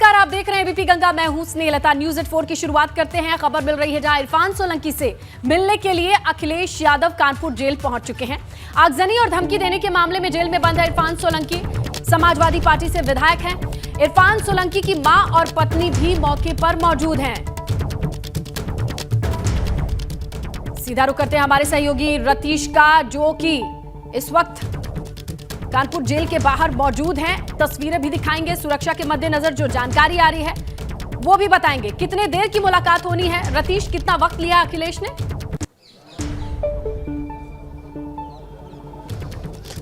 नमस्कार, आप देख रहे हैं एबीपी गंगा। मैं हूं स्नेहलता। न्यूज एट 4 की शुरुआत करते हैं। खबर मिल रही है जहां इरफान सोलंकी से मिलने के लिए अखिलेश यादव कानपुर जेल पहुंच चुके हैं। आगजनी और धमकी देने के मामले में जेल में बंद है इरफान सोलंकी। समाजवादी पार्टी से विधायक हैं। इरफान सोलंकी की मां और पत्नी भी मौके पर मौजूद हैं। सीधा रुख करते हैं हमारे सहयोगी रतीश का, जो कि इस वक्त कानपुर जेल के बाहर मौजूद हैं। तस्वीरें भी दिखाएंगे। सुरक्षा के मद्देनजर जो जानकारी आ रही है वो भी बताएंगे। कितने देर की मुलाकात होनी है रतीश, कितना वक्त लिया अखिलेश ने?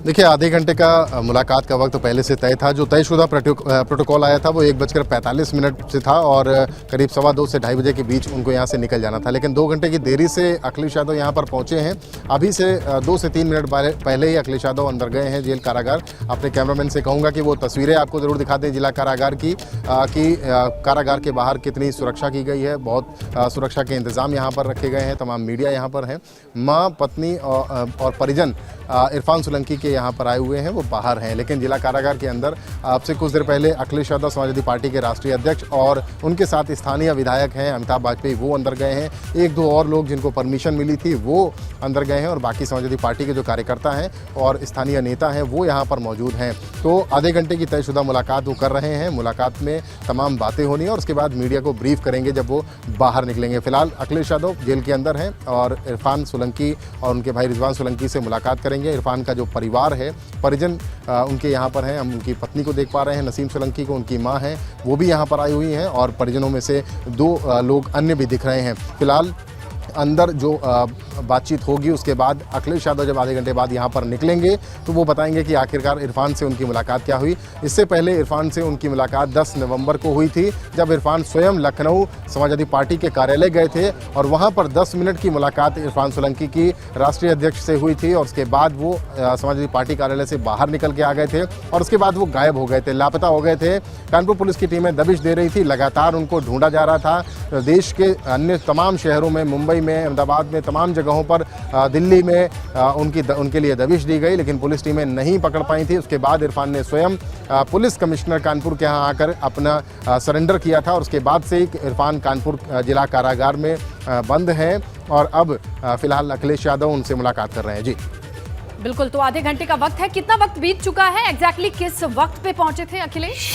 देखिए, आधे घंटे का मुलाकात का वक्त पहले से तय था। जो तयशुदा प्रोटोकॉल आया था वो 1:45 से था और करीब 2:15 से 2:30 बजे के बीच उनको यहाँ से निकल जाना था। लेकिन 2 घंटे की देरी से अखिलेश यादव यहाँ पर पहुँचे हैं। अभी से 2 से 3 मिनट पहले ही अखिलेश यादव अंदर गए हैं जेल कारागार। अपने कैमरामैन से कहूँगा कि वो तस्वीरें आपको ज़रूर दिखा दें जिला कारागार की, कि कारागार के बाहर कितनी सुरक्षा की गई है। बहुत सुरक्षा के इंतज़ाम यहाँ पर रखे गए हैं। तमाम मीडिया यहाँ पर है। माँ, पत्नी और परिजन इरफान सोलंकी के यहाँ पर आए हुए हैं, वो बाहर हैं। लेकिन जिला कारागार के अंदर आपसे कुछ देर पहले अखिलेश यादव समाजवादी पार्टी के राष्ट्रीय अध्यक्ष और उनके साथ स्थानीय विधायक हैं अमिताभ वाजपेयी, वो अंदर गए हैं। 1-2 और लोग जिनको परमिशन मिली थी वो अंदर गए हैं और बाकी समाजवादी पार्टी के जो कार्यकर्ता हैं और स्थानीय नेता हैं वो यहाँ पर मौजूद हैं। तो आधे घंटे की तयशुदा मुलाकात वो कर रहे हैं। मुलाकात में तमाम बातें होनी है और उसके बाद मीडिया को ब्रीफ करेंगे जब वो बाहर निकलेंगे। फिलहाल अखिलेश यादव जेल के अंदर हैं और इरफान सोलंकी और उनके भाई रिजवान सोलंकी से मुलाकात करेंगे। इरफान का जो परिवार है, परिजन उनके यहाँ पर हैं। हम उनकी पत्नी को देख पा रहे हैं, नसीम सोलंकी को, उनकी माँ हैं, वो भी यहाँ पर आई हुई हैं और परिजनों में से 2 लोग अन्य भी दिख रहे हैं। फिलहाल अंदर जो बातचीत होगी उसके बाद अखिलेश यादव जब आधे घंटे बाद यहाँ पर निकलेंगे तो वो बताएंगे कि आखिरकार इरफान से उनकी मुलाकात क्या हुई। इससे पहले इरफान से उनकी मुलाकात 10 नवंबर को हुई थी, जब इरफान स्वयं लखनऊ समाजवादी पार्टी के कार्यालय गए थे और वहाँ पर 10 मिनट की मुलाकात इरफान सोलंकी की राष्ट्रीय अध्यक्ष से हुई थी। और उसके बाद वो समाजवादी पार्टी कार्यालय से बाहर निकल के आ गए थे और उसके बाद वो गायब हो गए थे, लापता हो गए थे। कानपुर पुलिस की टीमें दबिश दे रही थी, लगातार उनको ढूंढा जा रहा था। देश के अन्य तमाम शहरों में, मुंबई में, अहमदाबाद में, तमाम जगहों पर, दिल्ली में उनके लिए दबिश दी गई, लेकिन पुलिस टीमें नहीं पकड़ पाई थी। उसके बाद इरफान ने स्वयं पुलिस कमिश्नर कानपुर के यहाँ आकर अपना सरेंडर किया था और उसके बाद से ही इरफान कानपुर जिला कारागार में बंद हैं और अब फिलहाल अखिलेश यादव उनसे मुलाकात कर रहे हैं। जी बिल्कुल, तो आधे घंटे का वक्त है। कितना वक्त बीत चुका है? एग्जैक्टली किस वक्त पे पहुंचे थे अखिलेश?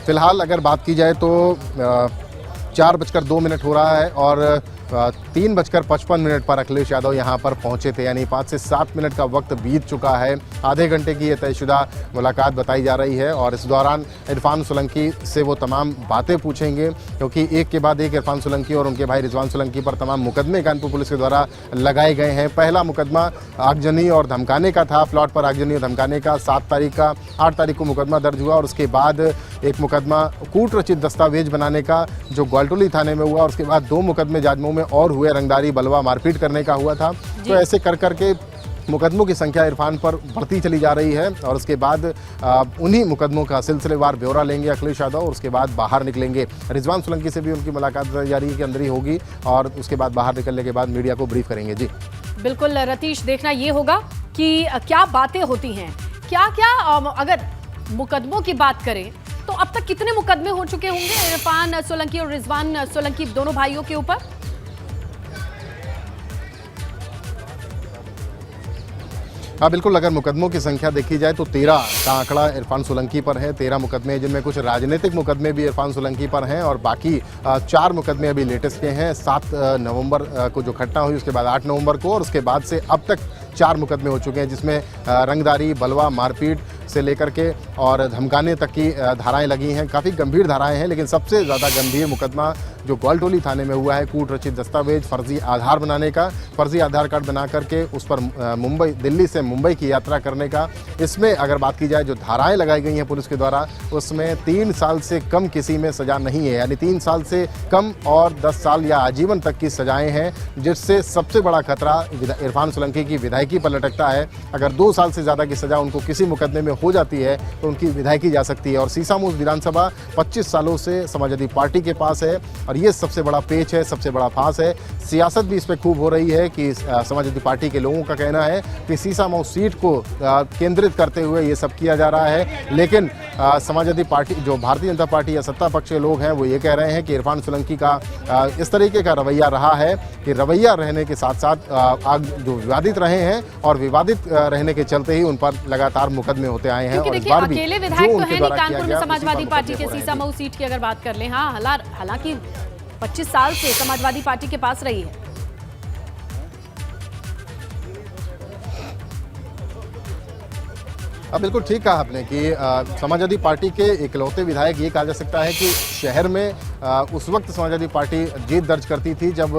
फिलहाल अगर बात की जाए तो 4:02 हो रहा है और 3:55 पर अखिलेश यादव यहाँ पर पहुँचे थे, यानी 5 से 7 मिनट का वक्त बीत चुका है। आधे घंटे की ये तयशुदा मुलाकात बताई जा रही है और इस दौरान इरफान सोलंकी से वो तमाम बातें पूछेंगे, क्योंकि एक के बाद एक इरफान सोलंकी और उनके भाई रिजवान सोलंकी पर तमाम मुकदमे कानपुर पुलिस के द्वारा लगाए गए हैं। पहला मुकदमा आगजनी और धमकाने का था, प्लॉट पर आगजनी और धमकाने का 7 तारीख का, 8 तारीख को मुकदमा दर्ज हुआ और उसके बाद एक मुकदमा कूट रचित दस्तावेज बनाने का जो ग्वालटोली थाने में हुआ और उसके बाद 2 मुकदमे जाजमऊ में और हुए, रंगदारी, बलवा, मारपीट करने का हुआ था। तो ऐसे कर करके मुकदमों की संख्या इरफान पर बढ़ती चली जा रही है और उसके बाद उन्हीं मुकदमों का सिलसिलेवार ब्यौरा लेंगे अखिलेश यादव और उसके बाद बाहर निकलेंगे। रिजवान सोलंकी से भी उनकी मुलाकात जारी के अंदर ही होगी और उसके बाद बाहर निकलने के बाद मीडिया को ब्रीफ करेंगे। जी बिल्कुल रतीश, देखना ये होगा कि क्या बातें होती हैं, क्या क्या। अगर मुकदमों की बात करें तो अब तक कितने मुकदमे हो चुके होंगे इरफान सोलंकी और रिजवान सोलंकी दोनों भाइयों के ऊपर? हाँ बिल्कुल, अगर मुकदमों की संख्या देखी जाए तो 13 का आंकड़ा इरफान सोलंकी पर है। 13 मुकदमे, जिनमें कुछ राजनीतिक मुकदमे भी इरफान सोलंकी पर हैं और बाकी 4 मुकदमे अभी लेटेस्ट के हैं। 7 नवंबर को जो घटना हुई, उसके बाद 8 नवंबर को और उसके बाद से अब तक 4 मुकदमे हो चुके हैं, जिसमें रंगदारी, बलवा, मारपीट से लेकर के और धमकाने तक की धाराएं लगी हैं। काफ़ी गंभीर धाराएं हैं, लेकिन सबसे ज़्यादा गंभीर मुकदमा जो ग्वालटोली थाने में हुआ है, कूट रचित दस्तावेज, फर्जी आधार बनाने का, फर्जी आधार कार्ड बना करके उस पर दिल्ली से मुंबई की यात्रा करने का। इसमें अगर बात की जाए जो धाराएं लगाई गई हैं पुलिस के द्वारा, उसमें 3 साल से कम किसी में सज़ा नहीं है, यानी 3 साल से कम और 10 साल या आजीवन तक की सजाएं हैं, जिससे सबसे बड़ा खतरा इरफान सोलंकी की विधायकी पर लटकता है। अगर 2 साल से ज़्यादा की सज़ा उनको किसी मुकदमे में हो जाती है तो उनकी विधायकी जा सकती है। और सीसामऊ विधानसभा 25 सालों से समाजवादी पार्टी के पास है और ये सबसे बड़ा पेच है, सबसे बड़ा फांस है। सियासत भी इस पर खूब हो रही है कि समाजवादी पार्टी के लोगों का कहना है कि सीसामऊ सीट को केंद्रित करते हुए ये सब किया जा रहा है। लेकिन समाजवादी पार्टी, जो भारतीय जनता पार्टी या सत्ता पक्ष के लोग हैं, वो ये कह रहे हैं कि इरफान सोलंकी का इस तरीके का रवैया रहा है कि रवैया रहने के साथ साथ जो विवादित रहे हैं और विवादित रहने के चलते ही उन पर लगातार मुकदमे होते आए हैं। और इस बार भी अकेले विधायक तो है नहीं कानपुर में समाजवादी पार्टी के सीसामऊ सीट की अगर बात कर लें, हाँ, हालांकि 25 साल से समाजवादी पार्टी के पास रही है। अब बिल्कुल ठीक कहा आपने कि समाजवादी पार्टी के इकलौते विधायक, ये कहा जा सकता है कि शहर में उस वक्त समाजवादी पार्टी जीत दर्ज करती थी जब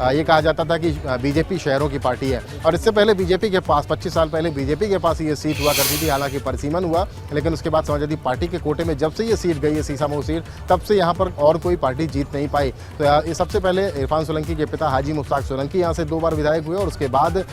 ये कहा जाता था कि बीजेपी शहरों की पार्टी है। और इससे पहले बीजेपी के पास 25 साल पहले बीजेपी के पास ये सीट हुआ करती थी, हालांकि परिसीमन हुआ, लेकिन उसके बाद समाजवादी पार्टी के कोटे में जब से ये सीट गई है सीसामऊ सीट, तब से यहाँ पर और कोई पार्टी जीत नहीं पाई। तो ये सबसे पहले इरफान सोलंकी के पिता हाजी मुश्ताक सोलंकी यहाँ से 2 बार विधायक हुए और उसके बाद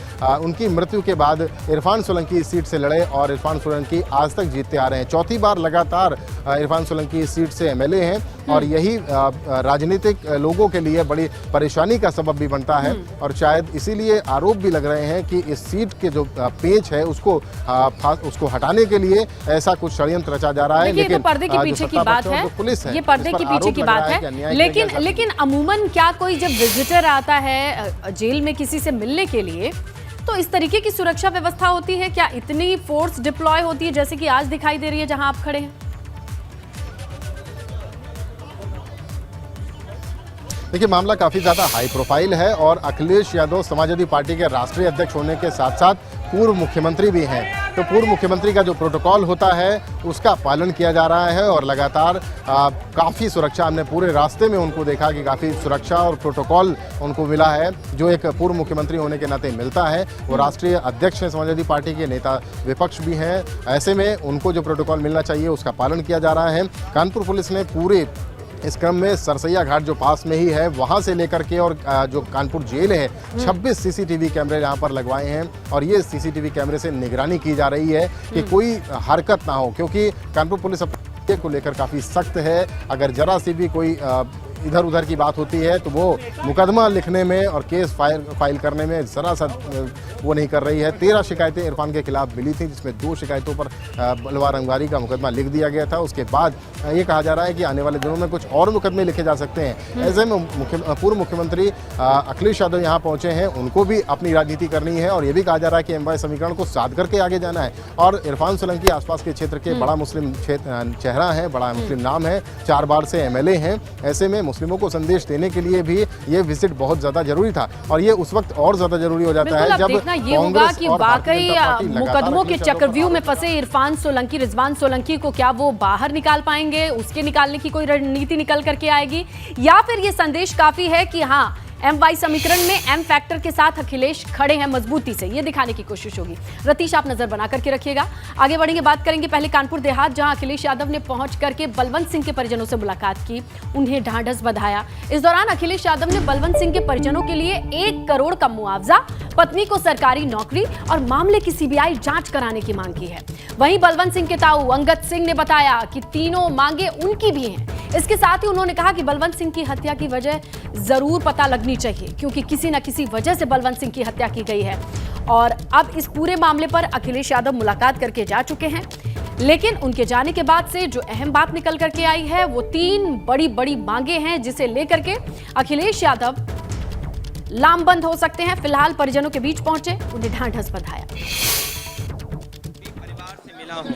उनकी मृत्यु के बाद इरफान सोलंकी इस सीट से लड़े और इरफान सोलंकी आज तक जीतते आ रहे हैं। 4थी बार लगातार इरफान सोलंकी इस सीट से एमएलए हैं और यही राजनीतिक लोगों के लिए बड़ी परेशानी का सबब भी बनता है। और शायद इसीलिए आरोप भी लग रहे हैं कि इस सीट के जो पेच है उसको हटाने के लिए ऐसा कुछ षड्यंत्र रचा जा रहा है। लेकिन पर्दे के पीछे की बात है, पुलिस है, ये पर्दे के पीछे की बात है। लेकिन अमूमन क्या कोई जब विजिटर आता है जेल में किसी से मिलने के लिए तो इस तरीके की सुरक्षा व्यवस्था होती है क्या? इतनी फोर्स डिप्लॉय होती है जैसे कि आज दिखाई दे रही है जहां आप खड़े हैं? देखिए, मामला काफ़ी ज़्यादा हाई प्रोफाइल है और अखिलेश यादव समाजवादी पार्टी के राष्ट्रीय अध्यक्ष होने के साथ साथ पूर्व मुख्यमंत्री भी हैं। तो पूर्व मुख्यमंत्री का जो प्रोटोकॉल होता है उसका पालन किया जा रहा है और लगातार काफ़ी सुरक्षा, हमने पूरे रास्ते में उनको देखा कि काफ़ी सुरक्षा और प्रोटोकॉल उनको मिला है जो एक पूर्व मुख्यमंत्री होने के नाते मिलता है। वो राष्ट्रीय अध्यक्ष हैं समाजवादी पार्टी के, नेता विपक्ष भी हैं, ऐसे में उनको जो प्रोटोकॉल मिलना चाहिए उसका पालन किया जा रहा है। कानपुर पुलिस ने पूरे इस क्रम में सरसैया घाट जो पास में ही है वहां से लेकर के और जो कानपुर जेल है 26 सीसीटीवी कैमरे यहाँ पर लगवाए हैं और ये सीसीटीवी कैमरे से निगरानी की जा रही है कि कोई हरकत ना हो, क्योंकि कानपुर पुलिस अपने को लेकर काफ़ी सख्त है। अगर जरा सी भी कोई इधर उधर की बात होती है तो वो मुकदमा लिखने में और केस फाइल करने में ज़रा सा वो नहीं कर रही है। 13 शिकायतें इरफान के खिलाफ मिली थी जिसमें 2 शिकायतों पर बलवा रंगदारी का मुकदमा लिख दिया गया था। उसके बाद ये कहा जा रहा है कि आने वाले दिनों में कुछ और मुकदमे लिखे जा सकते हैं। ऐसे में पूर्व मुख्यमंत्री अखिलेश यादव यहाँ पहुँचे हैं, उनको भी अपनी राजनीति करनी है और ये भी कहा जा रहा है कि एमवाई समीकरण को साध करके आगे जाना है। और इरफान सोलंकी आसपास के क्षेत्र के बड़ा मुस्लिम चेहरा है, बड़ा मुस्लिम नाम है, 4 बार से एमएलए हैं। ऐसे में मुस्लिमों को संदेश देने के लिए भी ये विजिट बहुत ज्यादा जरूरी था और ये उस वक्त और ज्यादा जरूरी हो जाता है जब ये होगा कि वाकई मुकदमों के चक्रव्यूह में फंसे इरफान सोलंकी, रिजवान सोलंकी को क्या वो बाहर निकाल पाएंगे? उसके निकालने की कोई रणनीति निकल करके आएगी या फिर ये संदेश काफी है कि हाँ, एमवाई समीकरण में एम फैक्टर के साथ अखिलेश खड़े हैं मजबूती से, ये दिखाने की कोशिश होगी। रतीश, आप नजर बना करके रखिएगा। आगे बढ़ेंगे, बात करेंगे पहले कानपुर देहात, जहां अखिलेश यादव ने पहुंच करके बलवंत सिंह के परिजनों से मुलाकात की, उन्हें ढांढस बधाया। इस दौरान अखिलेश यादव ने बलवंत सिंह के परिजनों के लिए 1 करोड़ का मुआवजा, पत्नी को सरकारी नौकरी और मामले की सीबीआई जांच कराने की मांग की है। वहीं बलवंत सिंह के ताऊ अंगद सिंह ने बताया कि तीनों मांगे उनकी भी हैं। इसके साथ ही उन्होंने कहा कि बलवंत सिंह की हत्या की वजह जरूर पता लगनी चाहिए, क्योंकि किसी न किसी वजह से बलवंत सिंह की हत्या की गई है। और अब इस पूरे मामले पर अखिलेश यादव मुलाकात करके जा चुके हैं, लेकिन उनके जाने के बाद से जो अहम बात निकल करके आई है वो 3 बड़ी मांगे हैं, जिसे लेकर के अखिलेश यादव लामबंद हो सकते हैं। फिलहाल परिजनों के बीच पहुंचे, उन्हें ढांढस बधाया। परिवार से मिला हूं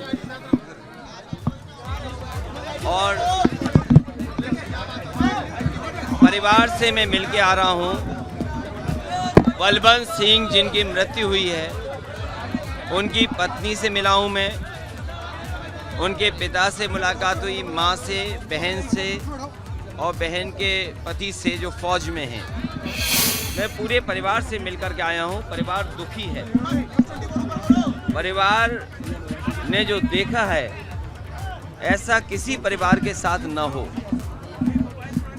और परिवार से मैं मिलके आ रहा हूं। बलवंत सिंह जिनकी मृत्यु हुई है उनकी पत्नी से मिला हूं मैं, उनके पिता से मुलाकात हुई, माँ से, बहन से और बहन के पति से जो फौज में हैं। मैं पूरे परिवार से मिलकर के आया हूं। परिवार दुखी है। परिवार ने जो देखा है ऐसा किसी परिवार के साथ न हो।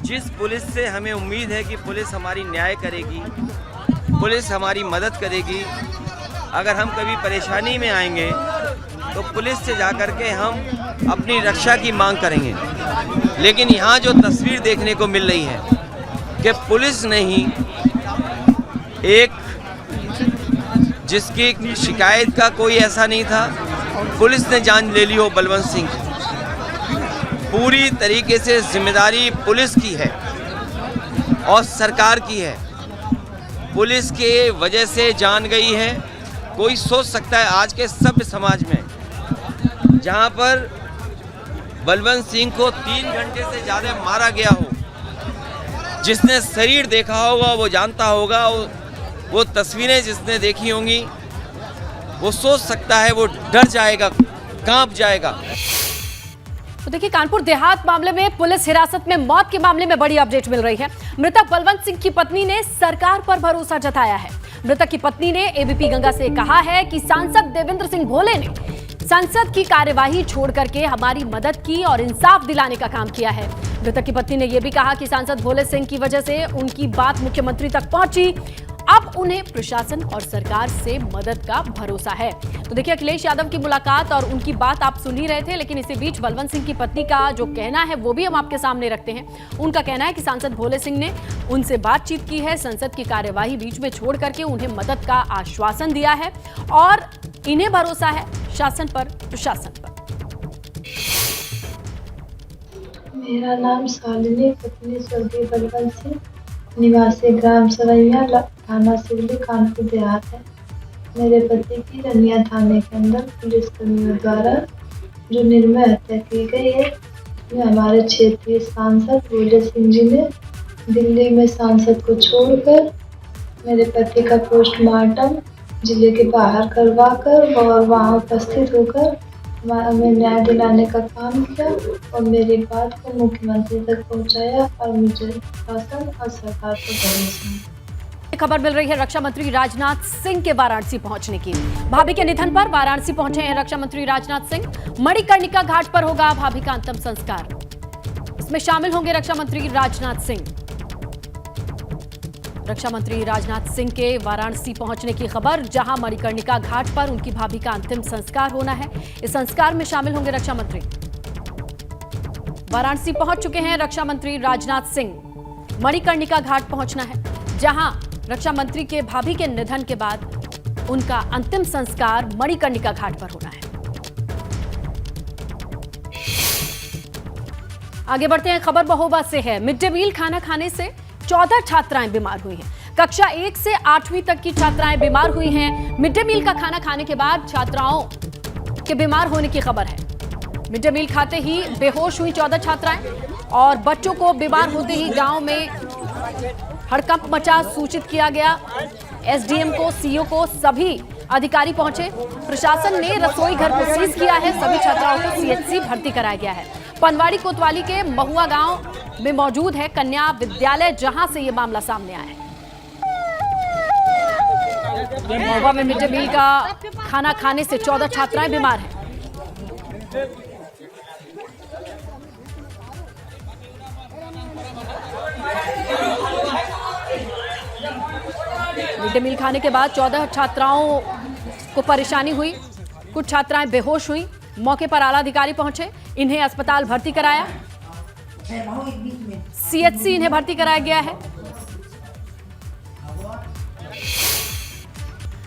जिस पुलिस से हमें उम्मीद है कि पुलिस हमारी न्याय करेगी, पुलिस हमारी मदद करेगी, अगर हम कभी परेशानी में आएंगे तो पुलिस से जाकर के हम अपनी रक्षा की मांग करेंगे। लेकिन यहाँ जो तस्वीर देखने को मिल रही है कि पुलिस ने ही एक जिसकी शिकायत का कोई ऐसा नहीं था, पुलिस ने जान ले ली हो बलवंत सिंह की। पूरी तरीके से जिम्मेदारी पुलिस की है और सरकार की है। पुलिस के वजह से जान गई है। कोई सोच सकता है आज के सभ्य समाज में जहां पर बलवंत सिंह को 3 घंटे से ज़्यादा मारा गया हो, जिसने शरीर देखा होगा वो जानता होगा, वो तस्वीरें जिसने देखी होंगी वो सोच सकता है, वो डर जाएगा, कांप जाएगा। तो देखिए, कानपुर देहात मामले में पुलिस हिरासत में मौत के मामले में बड़ी अपडेट मिल रही है। मृतक बलवंत सिंह की पत्नी ने सरकार पर भरोसा जताया है। मृतक की पत्नी ने एबीपी गंगा से कहा है कि सांसद देवेंद्र सिंह भोले ने संसद की कार्यवाही छोड़ करके हमारी मदद की और इंसाफ दिलाने का काम किया है। मृतक की पत्नी ने यह भी कहा कि सांसद भोले सिंह की वजह से उनकी बात मुख्यमंत्री तक पहुंची। अब उन्हें प्रशासन और सरकार से मदद का भरोसा है। तो देखिए, अखिलेश यादव की मुलाकात और उनकी बात आप सुन ही रहे थे, लेकिन इसी बीच बलवंत सिंह की पत्नी का जो कहना है वो भी हम आपके सामने रखते हैं। उनका कहना है कि सांसद भोले सिंह ने उनसे बातचीत की है, संसद की कार्यवाही बीच में छोड़ करके उन्हें मदद का आश्वासन दिया है और इन्हें भरोसा है शासन पर, प्रशासन पर। मेरा नाम शालिनी, पत्नी स्वर्गीय बलवंत सिंह, निवासी ग्राम सरैया, थाना सिवली, कानपुर देहात है। मेरे पति की रनिया थाने के अंदर पुलिसकर्मियों द्वारा जो निर्मय हत्या की गई है, ये हमारे क्षेत्रीय सांसद भोले सिंह जी ने दिल्ली में सांसद को छोड़कर मेरे पति का पोस्टमार्टम जिले के बाहर करवाकर और वहाँ उपस्थित होकर हमें न्याय दिलाने का काम किया और मेरी बात को मुख्यमंत्री तक पहुंचाया और मुझे शासन और सरकार को भरोसा है। खबर मिल रही है रक्षा मंत्री राजनाथ सिंह के वाराणसी पहुंचने की। भाभी के निधन पर वाराणसी पहुंचे हैं रक्षा मंत्री राजनाथ सिंह। मणिकर्णिका घाट पर होगा भाभी का अंतिम संस्कार। इसमें शामिल होंगे रक्षा मंत्री राजनाथ सिंह। रक्षा मंत्री राजनाथ सिंह के वाराणसी पहुंचने की खबर, जहां मणिकर्णिका घाट पर उनकी भाभी का अंतिम संस्कार होना है। इस संस्कार में शामिल होंगे रक्षा मंत्री। वाराणसी पहुंच चुके हैं रक्षा मंत्री राजनाथ सिंह। मणिकर्णिका घाट पहुंचना है, जहां रक्षा मंत्री के भाभी के निधन के बाद उनका अंतिम संस्कार मणिकर्णिका घाट पर होना है। आगे बढ़ते हैं, खबर महोबा से है। मिड डे मील खाना खाने से 14 छात्राएं बीमार हुई हैं। कक्षा 1 से 8वीं तक की छात्राएं बीमार हुई हैं। मिड डे मील का खाना खाने के बाद छात्राओं के बीमार होने की खबर है। मिड डे मील खाते ही बेहोश हुई 14 छात्राएं और बच्चों को बीमार होते ही गांव में हड़कंप मचा, सूचित किया गया। एसडीएम को, सीओ को, सभी अधिकारी पहुंचे। प्रशासन ने रसोई घर को सीज किया है। सभी छात्राओं को सीएचसी भर्ती कराया गया है। पनवाड़ी कोतवाली के महुआ गांव में मौजूद है कन्या विद्यालय, जहां से ये मामला सामने आया है। महुआ में मिड डे मील का खाना खाने से 14 छात्राएं बीमार हैं। मिड डे मील खाने के बाद 14 छात्राओं को परेशानी हुई। कुछ छात्राएं बेहोश हुई। मौके पर आला अधिकारी पहुंचे, इन्हें अस्पताल भर्ती कराया। सीएचसी इन्हें भर्ती कराया गया है।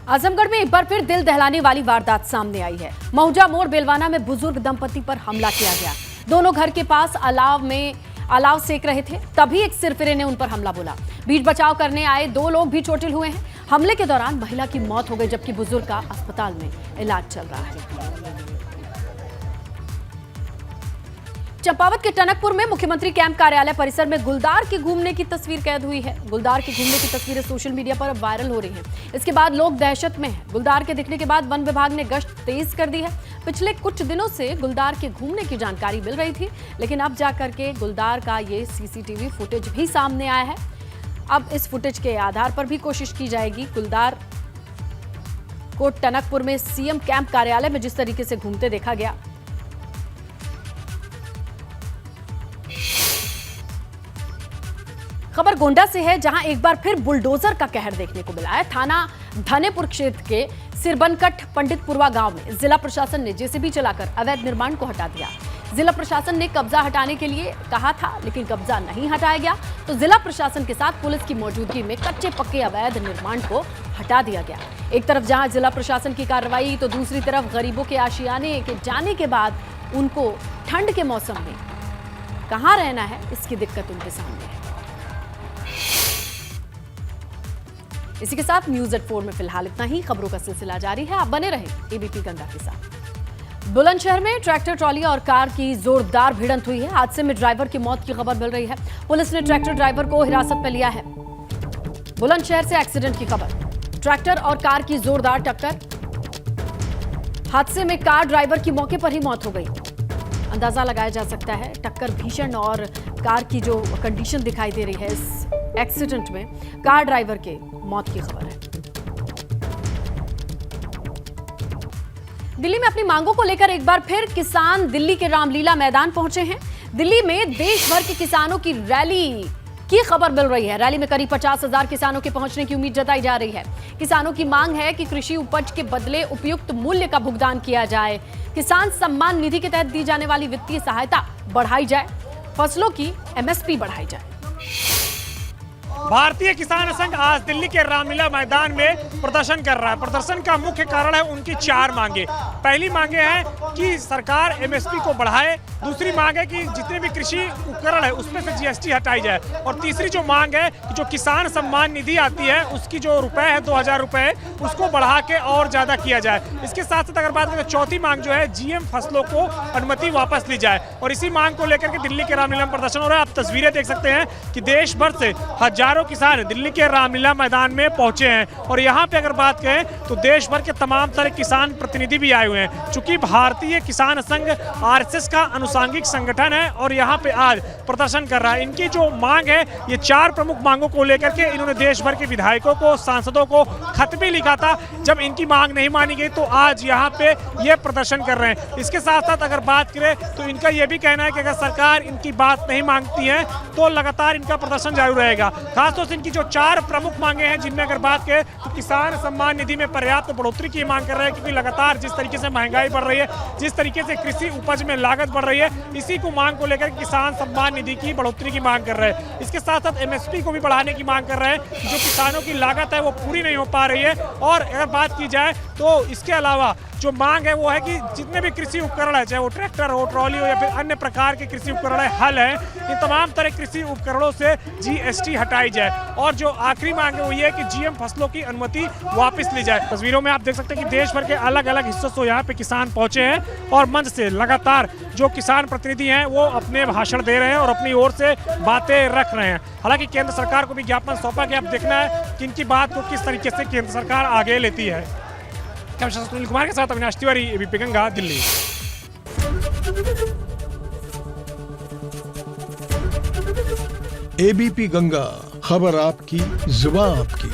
आजमगढ़ में एक बार फिर दिल दहलाने वाली वारदात सामने आई है। महुजा मोड़ बेलवाना में बुजुर्ग दंपति पर हमला किया गया। दोनों घर के पास अलाव सेक रहे थे, तभी एक सिरफिरे ने उन पर हमला बोला। बीच बचाव करने आए 2 लोग भी चोटिल हुए हैं। हमले के दौरान महिला की मौत हो गई, जबकि बुजुर्ग का अस्पताल में इलाज चल रहा है। चंपावत के टनकपुर में मुख्यमंत्री कैंप कार्यालय परिसर में गुलदार के घूमने की तस्वीर कैद हुई है। गुलदार के घूमने की तस्वीरें सोशल मीडिया पर अब वायरल हो रही हैं। इसके बाद लोग दहशत में हैं। गुलदार के दिखने के बाद वन विभाग ने गश्त तेज कर दी है। पिछले कुछ दिनों से गुलदार के घूमने की जानकारी मिल रही थी, लेकिन अब जाकर के गुलदार का ये सीसीटीवी फुटेज भी सामने आया है। अब इस फुटेज के आधार पर भी कोशिश की जाएगी। गुलदार को टनकपुर में सीएम कैंप कार्यालय में जिस तरीके से घूमते देखा गया, खबर गोंडा से है, जहां एक बार फिर बुलडोजर का कहर देखने को मिला है। थाना धनेपुर क्षेत्र के सिरबनकट पंडितपुरवा गांव में जिला प्रशासन ने जेसीबी चलाकर अवैध निर्माण को हटा दिया। जिला प्रशासन ने कब्जा हटाने के लिए कहा था, लेकिन कब्जा नहीं हटाया गया, तो जिला प्रशासन के साथ पुलिस की मौजूदगी में कच्चे पक्के अवैध निर्माण को हटा दिया गया। एक तरफ जहां जिला प्रशासन की कार्रवाई, तो दूसरी तरफ गरीबों के आशियाने के जाने के बाद उनको ठंड के मौसम में कहां रहना है, इसकी दिक्कत उनके सामने है। इसी के साथ न्यूज़@4 में फिलहाल इतना ही। खबरों का सिलसिला जारी है, आप बने रहें एबीपी गंगा के साथ। बुलंदशहर में ट्रैक्टर ट्रॉली और कार की जोरदार भिड़ंत हुई है। हादसे में ड्राइवर की मौत की खबर मिल रही है। पुलिस ने ट्रैक्टर ड्राइवर को हिरासत में लिया है। बुलंदशहर से एक्सीडेंट की खबर, ट्रैक्टर और कार की जोरदार टक्कर। हादसे में कार ड्राइवर की मौके पर ही मौत हो गई। अंदाजा लगाया जा सकता है टक्कर भीषण और कार की जो कंडीशन दिखाई दे रही है इस एक्सीडेंट में, कार ड्राइवर के मौत की खबर है। दिल्ली में अपनी मांगों को लेकर एक बार फिर किसान दिल्ली के रामलीला मैदान पहुंचे हैं। दिल्ली में देश भर के किसानों की रैली की खबर मिल रही है। रैली में करीब 50,000 किसानों के पहुंचने की उम्मीद जताई जा रही है। किसानों की मांग है कि कृषि उपज के बदले उपयुक्त मूल्य का भुगतान किया जाए, किसान सम्मान निधि के तहत दी जाने वाली वित्तीय सहायता बढ़ाई जाए, फसलों की एमएसपी बढ़ाई जाए। भारतीय किसान संघ आज दिल्ली के रामलीला मैदान में प्रदर्शन कर रहा है। प्रदर्शन का मुख्य कारण है उनकी 4 मांगे। पहली मांगे हैं कि सरकार एमएसपी को बढ़ाए, दूसरी मांग है कि जितने भी कृषि उपकरण है उसमें से जीएसटी हटाई जाए, और तीसरी जो मांग है कि जो किसान सम्मान निधि आती है उसकी जो रुपए है 2000 रुपए, उसको बढ़ा के और ज्यादा किया जाए। इसके साथ साथ अगर बात करें तो चौथी मांग जो है जीएम फसलों को अनुमति वापस ली जाए, और इसी मांग को लेकर के दिल्ली के रामलीला में प्रदर्शन हो रहा है। आप तस्वीरें देख सकते हैं कि देश भर से हजारों किसान दिल्ली के रामलीला मैदान में पहुंचे हैं, और यहाँ पे अगर बात करें तो देश भर के तमाम सारे किसान प्रतिनिधि भी आए हुए हैं। चूंकि भारतीय किसान संघ आरएसएस का अनुसांगिक संगठन है और यहाँ पे आज प्रदर्शन कर रहा है। इनकी जो मांग है, ये 4 प्रमुख मांगों को लेकर के इन्होंने देश भर के विधायकों को, सांसदों को खत भी लिखा था। जब इनकी मांग नहीं मानी गई तो आज यहाँ पे ये प्रदर्शन कर रहे हैं। इसके साथ साथ अगर बात करें तो इनका ये भी कहना है कि अगर सरकार इनकी बात नहीं मानती है तो लगातार इनका प्रदर्शन जारी रहेगा। खासतौर से इनकी जो 4 प्रमुख मांगे हैं, जिनमें अगर बात करें तो किसान सम्मान निधि में पर्याप्त बढ़ोतरी की मांग कर रहे हैं, क्योंकि लगातार जिस तरीके से महंगाई बढ़ रही है, जिस तरीके से कृषि उपज में लागत बढ़ रही है, इसी को मांग को लेकर किसान सम्मान निधि की बढ़ोतरी की मांग कर रहे हैं। इसके साथ साथ एमएसपी को भी बढ़ाने की मांग कर रहे हैं। जो किसानों की लागत है वो पूरी नहीं हो पा रही है। और अगर बात की जाए तो इसके अलावा जो मांग है वो है कि जितने भी कृषि उपकरण है, चाहे वो ट्रैक्टर हो, ट्रॉली हो या फिर अन्य प्रकार के कृषि उपकरण है, हल है, इन तमाम तरह कृषि उपकरणों से जीएसटी हटाई जाए। और जो आखिरी मांग है वो ये है कि जीएम फसलों की अनुमति वापस ली जाए। तस्वीरों में आप देख सकते हैं कि देश भर के अलग अलग हिस्सों से यहाँ पे किसान पहुंचे हैं, और मंच से लगातार जो किसान प्रतिनिधि हैं वो अपने भाषण दे रहे हैं और अपनी ओर से बातें रख रहे हैं। हालांकि केंद्र सरकार को भी ज्ञापन सौंपा गया। अब देखना है कि इनकी बात को किस तरीके से केंद्र सरकार आगे लेती है। सुनील कुमार के साथ अविनाश तिवारी, एबीपी गंगा, दिल्ली। एबीपी गंगा, खबर आपकी, जुबान आपकी।